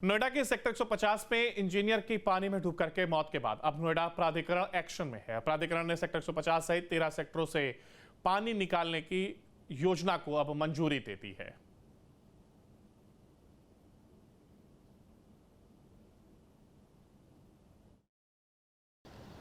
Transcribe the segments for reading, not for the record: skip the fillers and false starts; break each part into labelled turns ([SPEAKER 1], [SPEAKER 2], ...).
[SPEAKER 1] नोएडा के सेक्टर 150 में इंजीनियर की पानी में डूब करके मौत के बाद अब नोएडा प्राधिकरण एक्शन में है। प्राधिकरण ने सेक्टर 150 सहित 13 सेक्टरों से पानी निकालने की योजना को अब मंजूरी दे दी है।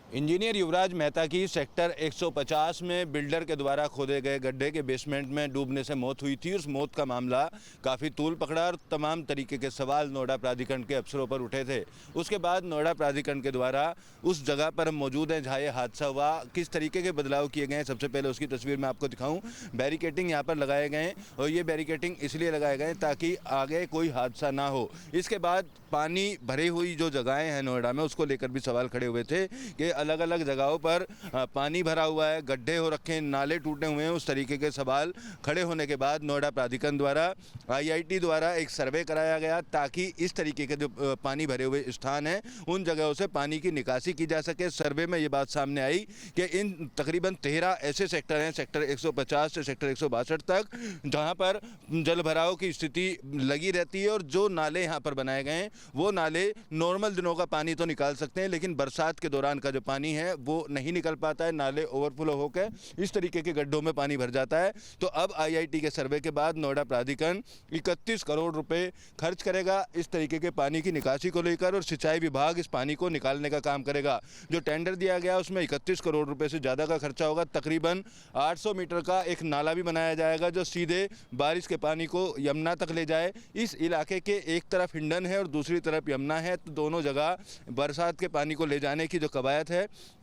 [SPEAKER 2] इंजीनियर युवराज मेहता की सेक्टर 150 में बिल्डर के द्वारा खोदे गए गड्ढे के बेसमेंट में डूबने से मौत हुई थी। उस मौत का मामला काफ़ी तूल पकड़ा और तमाम तरीके के सवाल नोएडा प्राधिकरण के अफसरों पर उठे थे। उसके बाद नोएडा प्राधिकरण के द्वारा उस जगह पर हम मौजूद हैं जहाँ ये हादसा हुआ, किस तरीके के बदलाव किए गए हैं सबसे पहले उसकी तस्वीर मैं आपको दिखाऊँ। बैरिकेटिंग यहाँ पर लगाए गए हैं और ये बैरिकेटिंग इसलिए लगाए गए हैं ताकि आगे कोई हादसा ना हो। इसके बाद पानी भरी हुई जो जगहें हैं नोएडा में उसको लेकर भी सवाल खड़े हुए थे कि अलग अलग जगहों पर पानी भरा हुआ है, गड्ढे हो रखे हैं, नाले टूटे हुए हैं। उस तरीके के सवाल खड़े होने के बाद नोएडा प्राधिकरण द्वारा आईआईटी द्वारा एक सर्वे कराया गया ताकि इस तरीके के जो पानी भरे हुए स्थान हैं उन जगहों से पानी की निकासी की जा सके। सर्वे में ये बात सामने आई कि इन तकरीबन 13 ऐसे सेक्टर हैं, सेक्टर 150 से सेक्टर 162 तक, जहाँ पर जल भराव की स्थिति लगी रहती है और जो नाले यहाँ पर बनाए गए हैं वो नाले नॉर्मल दिनों का पानी तो निकाल सकते हैं लेकिन बरसात के दौरान का जो पानी है वो नहीं निकल पाता है। नाले ओवरफ्लो होकर इस तरीके के गड्ढों में पानी भर जाता है। तो अब आईआईटी के सर्वे के बाद नोएडा प्राधिकरण 31 करोड़ रुपए खर्च करेगा इस तरीके के पानी की निकासी को लेकर और सिंचाई विभाग इस पानी को निकालने का काम करेगा। जो टेंडर दिया गया उसमें 31 करोड़ रुपए से ज़्यादा का खर्चा होगा। तकरीबन 800 मीटर का एक नाला भी बनाया जाएगा जो सीधे बारिश के पानी को यमुना तक ले जाए। इस इलाके के एक तरफ हिंडन है और दूसरी तरफ यमुना है, तो दोनों जगह बरसात के पानी को ले जाने की जो कवायद है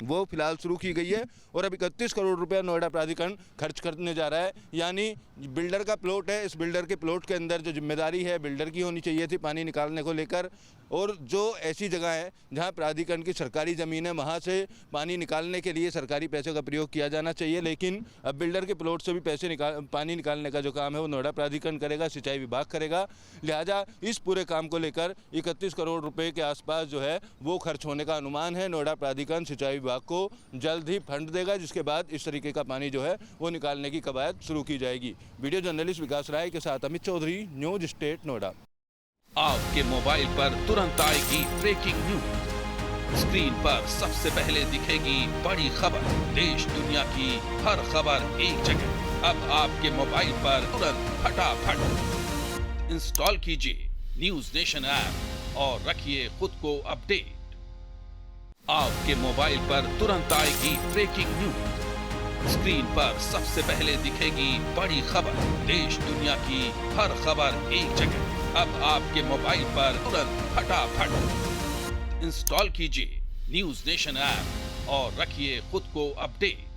[SPEAKER 2] वो फिलहाल शुरू की गई है और अब 31 करोड़ रुपया नोएडा प्राधिकरण खर्च करने जा रहा है। यानी बिल्डर का प्लॉट है, इस बिल्डर के प्लॉट के अंदर जो जिम्मेदारी है बिल्डर की होनी चाहिए थी पानी निकालने को लेकर, और जो ऐसी जगह है जहां प्राधिकरण की सरकारी ज़मीन है वहां से पानी निकालने के लिए सरकारी पैसे का प्रयोग किया जाना चाहिए। लेकिन अब बिल्डर के प्लॉट से भी पानी निकालने का जो काम है वो नोएडा प्राधिकरण करेगा, सिंचाई विभाग करेगा। लिहाजा इस पूरे काम को लेकर 31 करोड़ रुपए के आसपास जो है वो खर्च होने का अनुमान है। नोएडा प्राधिकरण सिंचाई विभाग को जल्द ही फंड देगा जिसके बाद इस तरीके का पानी जो है वो निकालने की कवायद शुरू की जाएगी। वीडियो जर्नलिस्ट विकास राय के साथ अमित चौधरी, न्यूज स्टेट नोएडा।
[SPEAKER 3] आपके मोबाइल पर तुरंत आएगी ब्रेकिंग न्यूज। स्क्रीन पर सबसे पहले दिखेगी बड़ी खबर, देश दुनिया की हर खबर एक जगह। अब आपके मोबाइल पर तुरंत फटाफट इंस्टॉल कीजिए न्यूज नेशन ऐप और रखिए खुद को अपडेट। आपके मोबाइल पर तुरंत आएगी ब्रेकिंग न्यूज। स्क्रीन पर सबसे पहले दिखेगी बड़ी खबर, देश दुनिया की हर खबर एक जगह। अब आपके मोबाइल पर तुरंत फटाफट इंस्टॉल कीजिए न्यूज नेशन ऐप और रखिए खुद को अपडेट।